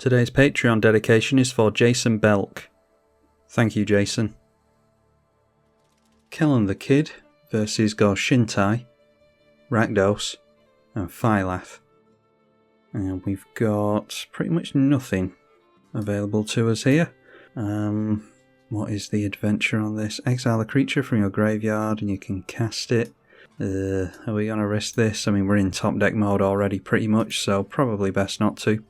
Today's Patreon dedication is for Jason Belk. Thank you, Jason. Kellan the Kid versus Go-Shintai, Rakdos, and Phylath. And we've got pretty much nothing available to us here. What is the adventure on this? Exile a creature from your graveyard and you can cast it. Are we going to risk this? I mean, we're in top deck mode already pretty much, so probably best not to.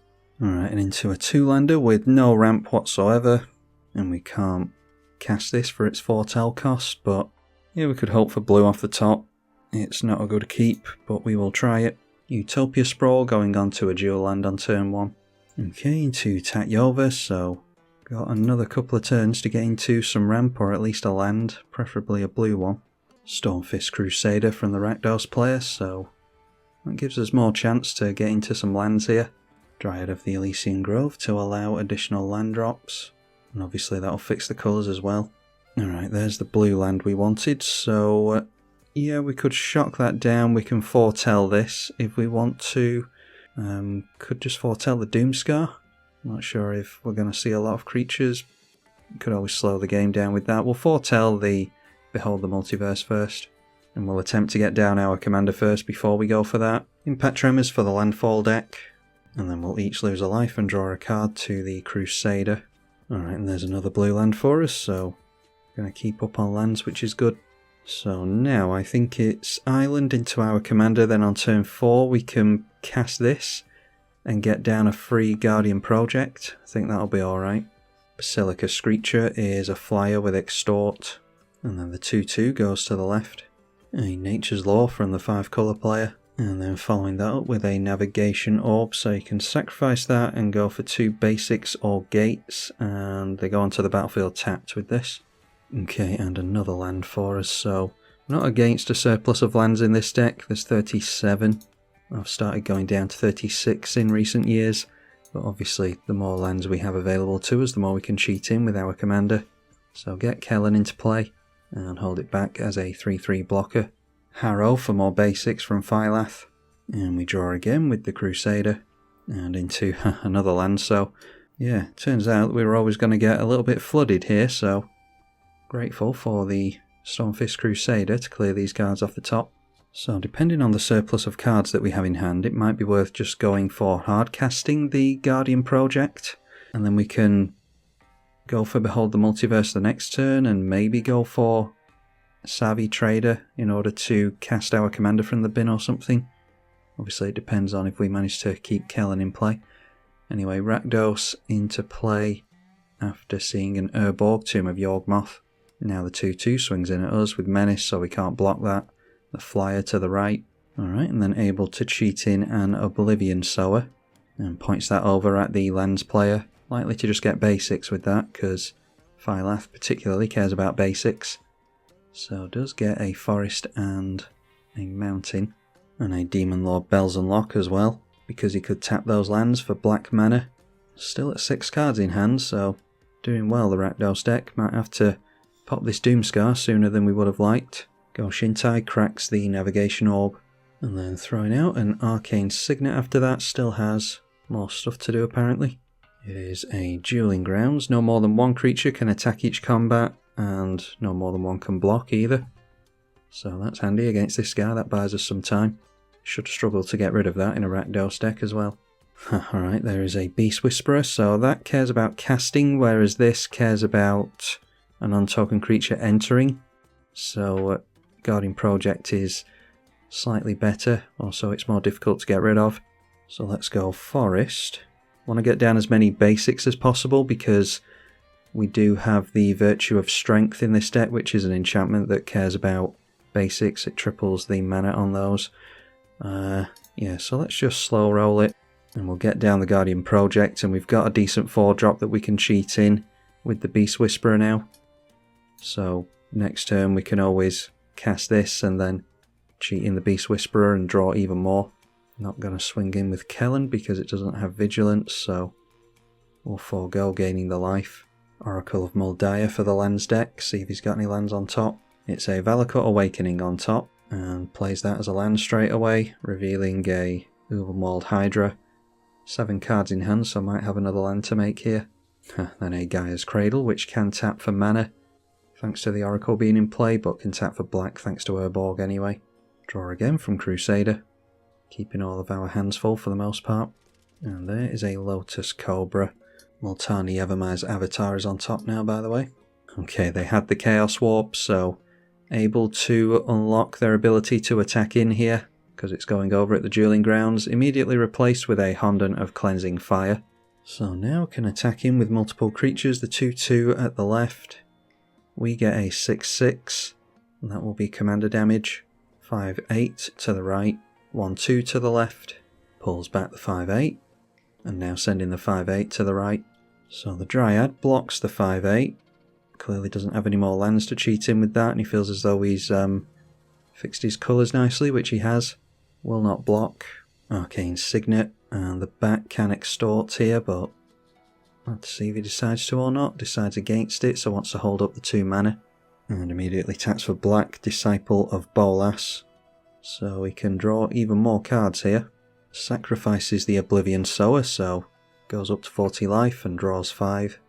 Alright, and into a 2-lander with no ramp whatsoever. And we can't cast this for its foretell cost, but yeah, we could hope for blue off the top. It's not a good keep, but we will try it. Utopia Sprawl going on to a dual land on turn 1. Okay, into Tatyova, so got another couple of turns to get into some ramp or at least a land, preferably a blue one. Stormfist Crusader from the Rakdos player, so that gives us more chance to get into some lands here. Dryad of the Elysian Grove to allow additional land drops, and obviously that'll fix the colours as well. Alright, there's the blue land we wanted, so yeah, we could shock that down. We can foretell this if we want to. Could just foretell the Doomscar. Not sure if we're going to see a lot of creatures. Could always slow the game down with that. We'll foretell the Behold the Multiverse first, and we'll attempt to get down our commander first before we go for that. Impact Tremors for the landfall deck, and then we'll each lose a life and draw a card to the Crusader. Alright, and there's another blue land for us, so we're going to keep up on lands, which is good. So now I think it's Island into our commander, then on turn 4 we can cast this and get down a free Guardian Project. I think that'll be alright. Basilica Screecher is a flyer with Extort, and then the 2-2 goes to the left. A Nature's Law from the 5-colour player, and then following that up with a Navigation Orb, so you can sacrifice that and go for 2 basics or gates, and they go onto the battlefield tapped with this. Okay, and another land for us, so we're not against a surplus of lands in this deck. There's 37. I've started going down to 36 in recent years, but obviously the more lands we have available to us, the more we can cheat in with our commander. So get Kellan into play and hold it back as a 3-3 blocker. Harrow for more basics from Phylath, and we draw again with the Crusader and into another land. So yeah, turns out we were always going to get a little bit flooded here, so grateful for the Stormfist Crusader to clear these cards off the top. So depending on the surplus of cards that we have in hand, it might be worth just going for hard casting the Guardian Project, and then we can go for Behold the Multiverse the next turn and maybe go for Savvy Trader in order to cast our commander from the bin or something. Obviously it depends on if we manage to keep Kellan in play. Anyway, Rakdos into play after seeing an Urborg, Tomb of Yawgmoth. Now the 2-2 swings in at us with Menace, so we can't block that. The flyer to the right. Alright, and then able to cheat in an Oblivion Sower, and points that over at the lands player. Likely to just get basics with that, because Phylath particularly cares about basics. So does get a forest and a mountain, and a Demon Lord Bells and Lock as well, because he could tap those lands for black mana. Still at 6 cards in hand, so doing well the Rakdos deck. Might have to pop this Doomscar sooner than we would have liked. Go-Shintai cracks the Navigation Orb, and then throwing out an Arcane Signet after that. Still has more stuff to do apparently. It is a Dueling Grounds. No more than 1 creature can attack each combat, and no more than 1 can block either. So that's handy against this guy, that buys us some time. Should struggle to get rid of that in a Rakdos deck as well. Alright, there is a Beast Whisperer, so that cares about casting, whereas this cares about an untoken creature entering. So Guardian Project is slightly better, also it's more difficult to get rid of. So let's go Forest. Want to get down as many basics as possible because we do have the Virtue of Strength in this deck, which is an enchantment that cares about basics. It triples the mana on those. Yeah, so let's just slow roll it and we'll get down the Guardian Project, and we've got a decent 4-drop that we can cheat in with the Beast Whisperer now. So next turn we can always cast this and then cheat in the Beast Whisperer and draw even more. Not going to swing in with Kellan because it doesn't have Vigilance, so we'll forego gaining the life. Oracle of Moldiah for the lands deck, see if he's got any lands on top. It's a Valakut Awakening on top, and plays that as a land straight away, revealing a Ubermauled Hydra. 7 cards in hand, so I might have another land to make here. Then a Gaia's Cradle, which can tap for mana, thanks to the Oracle being in play, but can tap for black thanks to Urborg anyway. Draw again from Crusader, keeping all of our hands full for the most part. And there is a Lotus Cobra. Multani Evermire's avatar is on top now, by the way. Okay, they had the Chaos Warp, so able to unlock their ability to attack in here, because it's going over at the Dueling Grounds, immediately replaced with a Honden of Cleansing Fire. So now can attack in with multiple creatures, the 2/2 at the left. We get a 6/6, and that will be commander damage. 5/8 to the right, 1/2 to the left, pulls back the 5/8, and now sending the 5/8 to the right. So the Dryad blocks the 5/8, clearly doesn't have any more lands to cheat in with that, and he feels as though he's fixed his colours nicely, which he has. Will not block. Arcane Signet, and the back can extort here, but let's see if he decides to or not. Decides against it, so wants to hold up the 2 mana. And immediately taps for black, Disciple of Bolas. So he can draw even more cards here. Sacrifices the Oblivion Sower, so goes up to 40 life and draws 5.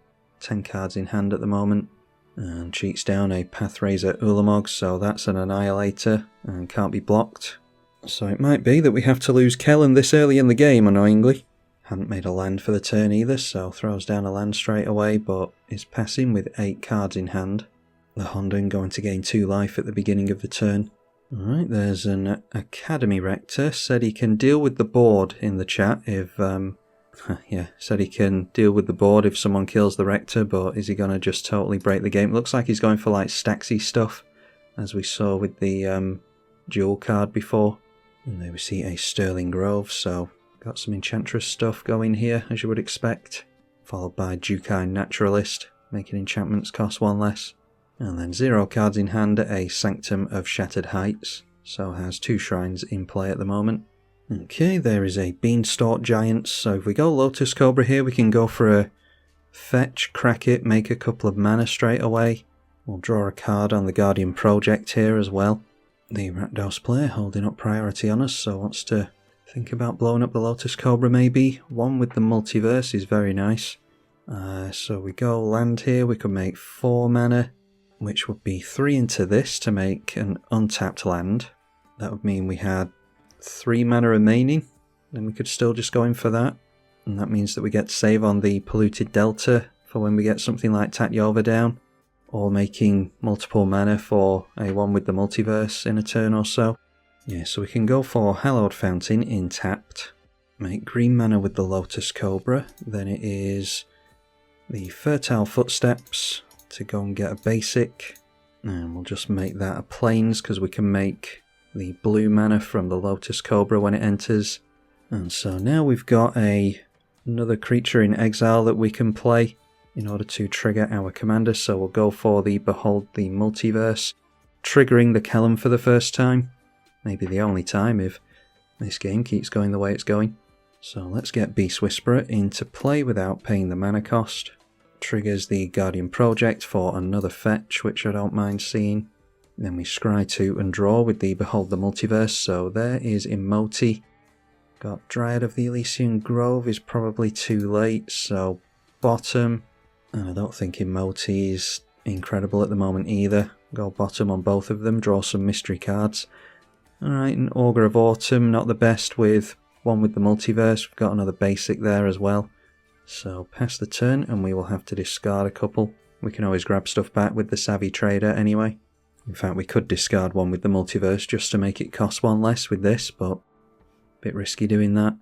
10 cards in hand at the moment. And cheats down a Pathraiser Ulamog, so that's an Annihilator and can't be blocked. So it might be that we have to lose Kellan this early in the game, annoyingly. Hadn't made a land for the turn either, so throws down a land straight away, but is passing with 8 cards in hand. The Honden going to gain 2 life at the beginning of the turn. Alright, there's an Academy Rector. Said he can deal with the board in the chat if... said he can deal with the board if someone kills the Rector, but is he going to just totally break the game? Looks like he's going for like Staxy stuff, as we saw with the dual card before. And there we see a Sterling Grove, so got some Enchantress stuff going here, as you would expect. Followed by Jukai Naturalist, making enchantments cost 1 less. And then 0 cards in hand, a Sanctum of Shattered Heights, so has 2 shrines in play at the moment. Okay, there is a Beanstalk Giant, so if we go Lotus Cobra here, we can go for a fetch, crack it, make a couple of mana straight away. We'll draw a card on the Guardian Project here as well. The Rakdos player holding up priority on us, so wants to think about blowing up the Lotus Cobra maybe. One with the Multiverse is very nice. So we go land here, we could make 4 mana, which would be 3 into this to make an untapped land. That would mean we had 3 mana remaining, then we could still just go in for that. And that means that we get to save on the Polluted Delta for when we get something like Tatyova down. Or making multiple mana for a one with the Multiverse in a turn or so. Yeah, so we can go for Hallowed Fountain in tapped. Make green mana with the Lotus Cobra. Then it is the Fertile Footsteps to go and get a basic. And we'll just make that a plains because we can make the blue mana from the Lotus Cobra when it enters. And so now we've got another creature in exile that we can play in order to trigger our commander, so we'll go for the Behold the Multiverse, triggering the Kellan for the first time, maybe the only time if this game keeps going the way it's going. So let's get Beast Whisperer into play without paying the mana cost. Triggers the Guardian Project for another fetch, which I don't mind seeing. Then we scry 2 and draw with the Behold the Multiverse, so there is Emoti. Got Dryad of the Elysian Grove is probably too late, so bottom. And I don't think Emoti is incredible at the moment either. Go bottom on both of them, draw some mystery cards. Alright, an Augur of Autumn, not the best with one with the Multiverse. We've got another basic there as well. So pass the turn and we will have to discard a couple. We can always grab stuff back with the Savvy Trader anyway. In fact, we could discard one with the Multiverse just to make it cost 1 less with this, but a bit risky doing that.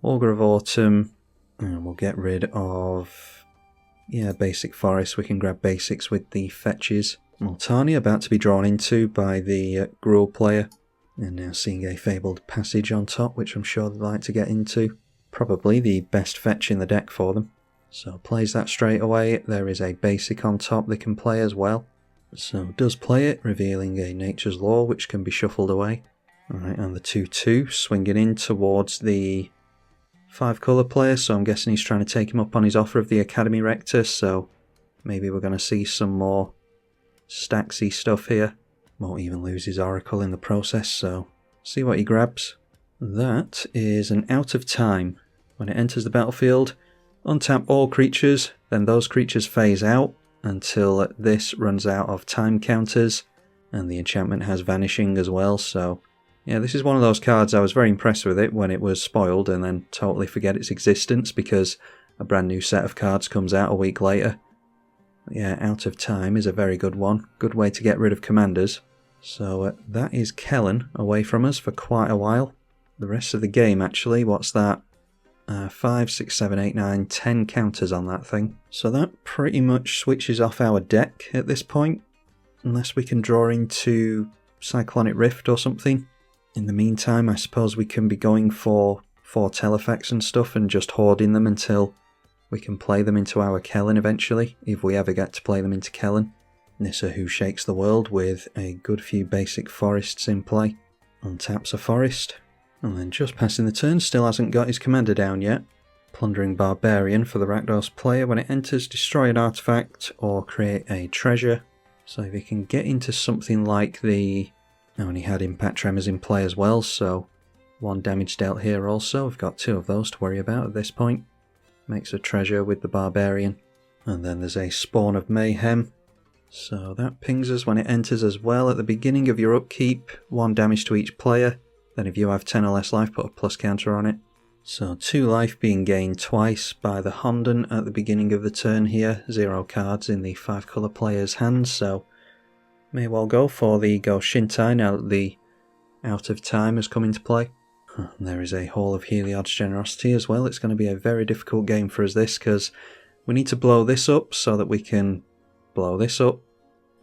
Augur of Autumn, and we'll get rid of... yeah, basic forest. We can grab basics with the fetches. Multani about to be drawn into by the Gruul player. And now seeing a Fabled Passage on top, which I'm sure they'd like to get into. Probably the best fetch in the deck for them. So plays that straight away. There is a basic on top they can play as well. So does play it, revealing a Nature's Law, which can be shuffled away. Alright, and the 2/2 swinging in towards the 5 colour player, so I'm guessing he's trying to take him up on his offer of the Academy Rector, so maybe we're going to see some more Staxy stuff here. Won't even lose his Oracle in the process, so see what he grabs. That is an Out of Time. When it enters the battlefield, untap all creatures, then those creatures phase out until this runs out of time counters, and the enchantment has vanishing as well. So yeah, this is one of those cards I was very impressed with it when it was spoiled and then totally forget its existence because a brand new set of cards comes out a week later. But yeah, Out of Time is a very good one. Good way to get rid of commanders. So that is Kellan away from us for quite a while. The rest of the game actually, what's that? 5, 6, 7, 8, 9, 10 counters on that thing. So that pretty much switches off our deck at this point. Unless we can draw into Cyclonic Rift or something. In the meantime, I suppose we can be going for foretell effects and stuff and just hoarding them until we can play them into our Kellan eventually, if we ever get to play them into Kellan. Nissa Who Shakes the World with a good few basic forests in play. Untaps a forest. And then just passing the turn, still hasn't got his commander down yet. Plundering Barbarian for the Rakdos player. When it enters, destroy an artifact or create a treasure. So if he can get into something like the... Oh, and he had Impact Tremors in play as well, so 1 damage dealt here also. We've got 2 of those to worry about at this point. Makes a treasure with the Barbarian. And then there's a Spawn of Mayhem. So that pings us when it enters as well. At the beginning of your upkeep, 1 damage to each player. Then if you have 10 or less life, put a plus counter on it. So 2 life being gained twice by the Honden at the beginning of the turn here. 0 cards in the 5 colour player's hands, so may well go for the Go-Shintai now that the Out of Time has come into play. And there is a Hall of Heliod's Generosity as well. It's going to be a very difficult game for us this, because we need to blow this up so that we can blow this up,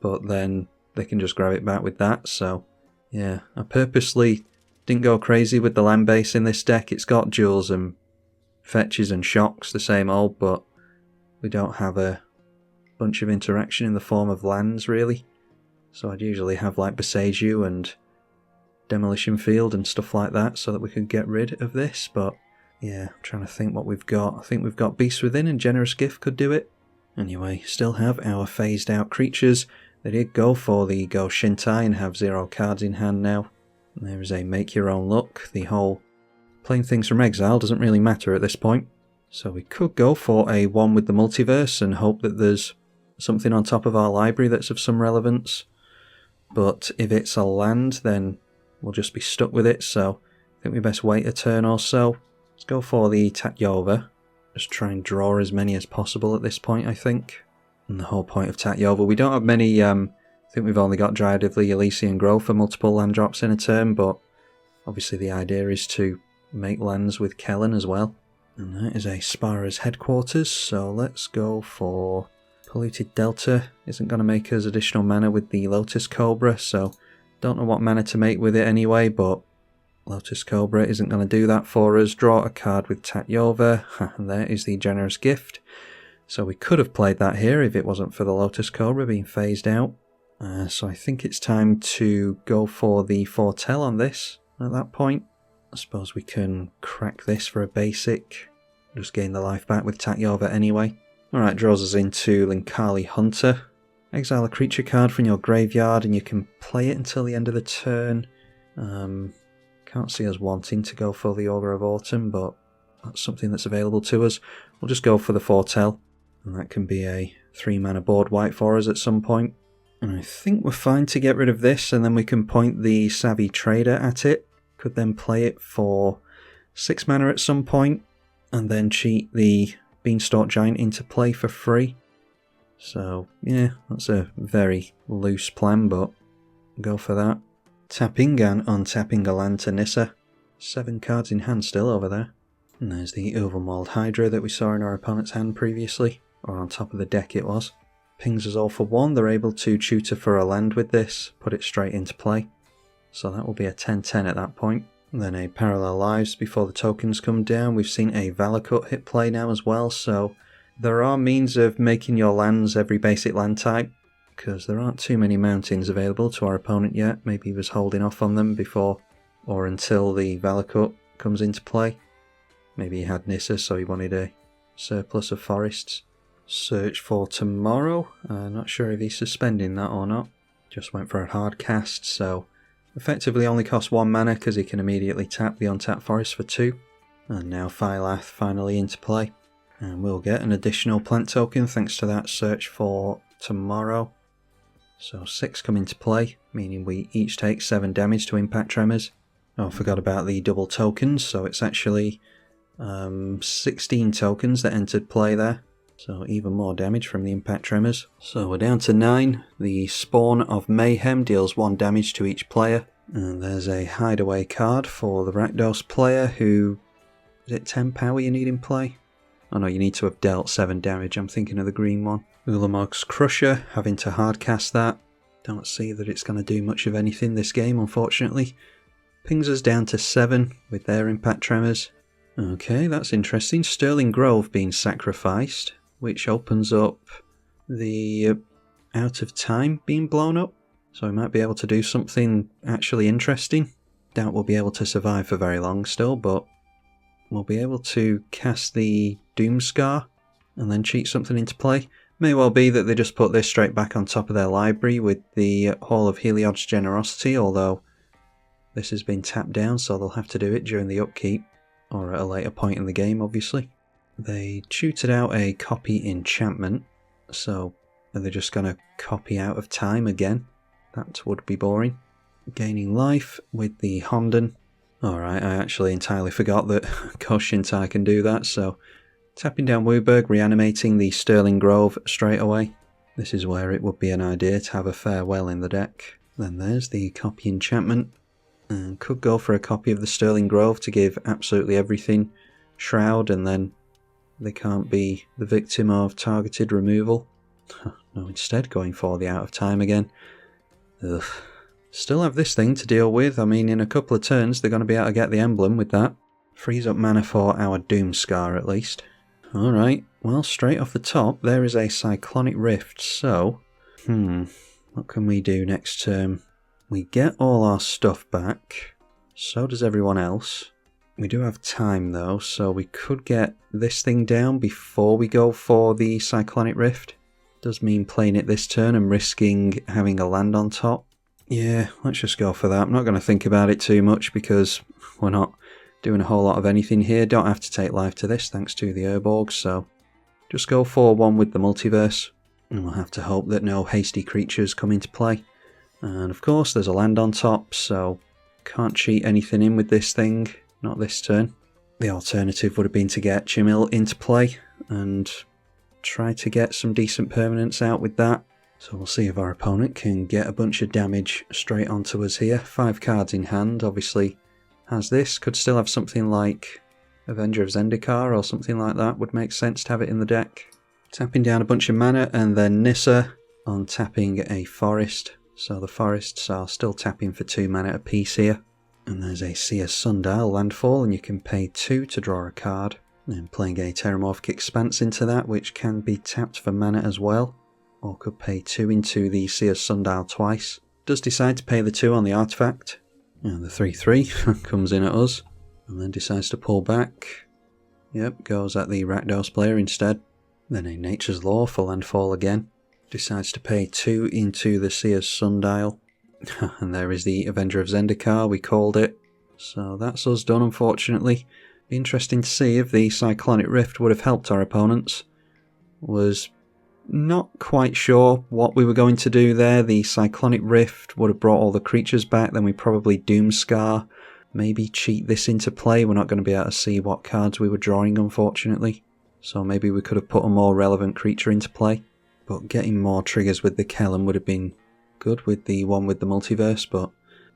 but then they can just grab it back with that. So yeah, I purposely didn't go crazy with the land base in this deck. It's got duels and fetches and shocks, the same old, but we don't have a bunch of interaction in the form of lands really. So I'd usually have like Besage You and Demolition Field and stuff like that so that we could get rid of this, but yeah, I'm trying to think what we've got. I think we've got Beast Within and Generous Gift could do it. Anyway, still have our phased out creatures. They did go for the Go-Shintai and have 0 cards in hand now. And there is a Make Your Own Luck. The whole playing things from exile doesn't really matter at this point. So we could go for a 1 with the Multiverse and hope that there's something on top of our library that's of some relevance. But if it's a land, then we'll just be stuck with it, so I think we best wait a turn or so. Let's go for the Tatyova. Just try and draw as many as possible at this point, I think. And the whole point of Tatyova, we don't have many, I think we've only got Dryad of the Elysian Grove for multiple land drops in a turn, but obviously the idea is to make lands with Kellan as well. And that is a Spara's Headquarters, so let's go for Polluted Delta. Isn't going to make us additional mana with the Lotus Cobra, so don't know what mana to make with it anyway, but Lotus Cobra isn't going to do that for us. Draw a card with Tatyova, and there is the Generous Gift. So we could have played that here if it wasn't for the Lotus Cobra being phased out. So I think it's time to go for the Foretell on this at that point. I suppose we can crack this for a basic. Just gain the life back with Tatyova anyway. Alright, draws us into Linkali Hunter. Exile a creature card from your graveyard and you can play it until the end of the turn. Can't see us wanting to go for the Ogre of Autumn, but that's something that's available to us. We'll just go for the Foretell, and that can be a 3 mana board white for us at some point. And I think we're fine to get rid of this, and then we can point the Savvy Trader at it. Could then play it for 6 mana at some point, and then cheat the Beanstalk Giant into play for free. So yeah, that's a very loose plan, but go for that. Tapping and untapping a land to Nissa. 7 cards in hand still over there. And there's the Overmauled Hydra that we saw in our opponent's hand previously, or on top of the deck it was. Pings us all for 1, they're able to tutor for a land with this, put it straight into play. So that will be a 10-10 at that point. And then a Parallel Lives before the tokens come down. We've seen a Valakut hit play now as well, so there are means of making your lands every basic land type, because there aren't too many mountains available to our opponent yet. Maybe he was holding off on them before or until the Valakut comes into play. Maybe he had Nissa, so he wanted a surplus of forests. Search for Tomorrow. Not sure if he's suspending that or not. Just went for a hard cast, so effectively only costs 1 mana because he can immediately tap the untapped forest for 2. And now Phylath finally into play. And we'll get an additional plant token thanks to that search for tomorrow. So 6 come into play, meaning we each take 7 damage to impact tremors. Oh, I forgot about the double tokens, so it's actually 16 tokens that entered play there. So even more damage from the impact tremors. So we're down to 9. The Spawn of Mayhem deals 1 damage to each player. And there's a hideaway card for the Rakdos player who... Is it 10 power you need in play? Oh no, you need to have dealt 7 damage. I'm thinking of the green one. Ulamog's Crusher, having to hardcast that. Don't see that it's going to do much of anything this game, unfortunately. Pings us down to 7 with their impact tremors. Okay, that's interesting. Sterling Grove being sacrificed, which opens up the Out of Time being blown up. So we might be able to do something actually interesting. Doubt we'll be able to survive for very long still, but we'll be able to cast the Doomscar and then cheat something into play. May well be that they just put this straight back on top of their library with the Hall of Heliod's Generosity, although this has been tapped down, so they'll have to do it during the upkeep, or at a later point in the game, obviously. They tutored out a copy enchantment, so are they just going to copy Out of Time again? That would be boring. Gaining life with the Honden. Alright, I actually entirely forgot that Go-Shintai can do that, so tapping down Wooburg, reanimating the Sterling Grove straight away. This is where it would be an idea to have a Farewell in the deck. Then there's the copy enchantment. And could go for a copy of the Sterling Grove to give absolutely everything Shroud, and then they can't be the victim of targeted removal. No, instead going for the Out of Time again. Ugh. Still have this thing to deal with. I mean, in a couple of turns they're going to be able to get the emblem with that. Frees up mana for our Doomscar at least. Alright, well, straight off the top there is a Cyclonic Rift, so... what can we do next turn? We get all our stuff back. So does everyone else. We do have time though, so we could get this thing down before we go for the Cyclonic Rift. Does mean playing it this turn and risking having a land on top. Yeah, let's just go for that. I'm not going to think about it too much because we're not doing a whole lot of anything here. Don't have to take life to this thanks to the Urborgs, so just go for one with the Multiverse. And we'll have to hope that no hasty creatures come into play. And of course there's a land on top, so can't cheat anything in with this thing. Not this turn. The alternative would have been to get Chimil into play and try to get some decent permanents out with that. So we'll see if our opponent can get a bunch of damage straight onto us here. 5 cards in hand, obviously has this. Could still have something like Avenger of Zendikar or something like that. Would make sense to have it in the deck. Tapping down a bunch of mana and then Nissa on tapping a forest. So the forests are still tapping for 2 mana apiece here. And there's a Seer's Sundial landfall, and you can pay 2 to draw a card. And playing a Terramorphic Expanse into that, which can be tapped for mana as well. Or could pay 2 into the Seer's Sundial twice. Does decide to pay the 2 on the artifact. And the 3/3 comes in at us. And then decides to pull back. Yep, goes at the Rakdos player instead. Then a Nature's Law for landfall again. Decides to pay 2 into the Seer's Sundial. And there is the Avenger of Zendikar, we called it. So that's us done, unfortunately. Be interesting to see if the Cyclonic Rift would have helped our opponents. Was not quite sure what we were going to do there. The Cyclonic Rift would have brought all the creatures back, then we probably Doomscar. Maybe cheat this into play. We're not going to be able to see what cards we were drawing, unfortunately. So maybe we could have put a more relevant creature into play. But getting more triggers with the Kellan would have been good with the one with the Multiverse, but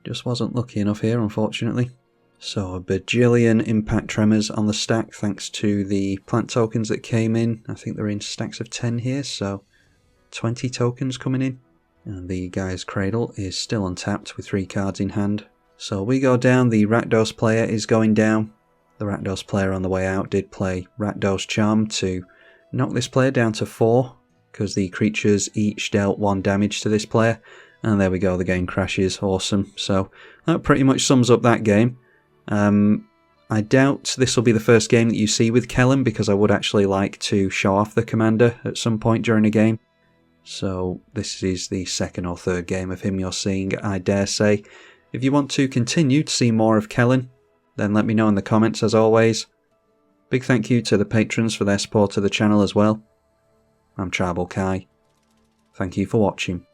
just wasn't lucky enough here, unfortunately. So a bajillion impact tremors on the stack thanks to the plant tokens that came in. I think they're in stacks of 10 here, so 20 tokens coming in. And the guy's Cradle is still untapped with 3 cards in hand. So we go down, the Rakdos player is going down. The Rakdos player on the way out did play Rakdos Charm to knock this player down to 4. Because the creatures each dealt 1 damage to this player. And there we go, the game crashes. Awesome. So that pretty much sums up that game. I doubt this will be the first game that you see with Kellan, because I would actually like to show off the commander at some point during a game. So this is the 2nd or 3rd game of him you're seeing, I dare say. If you want to continue to see more of Kellan, then let me know in the comments as always. Big thank you to the patrons for their support of the channel as well. I'm Tribalkai. Thank you for watching.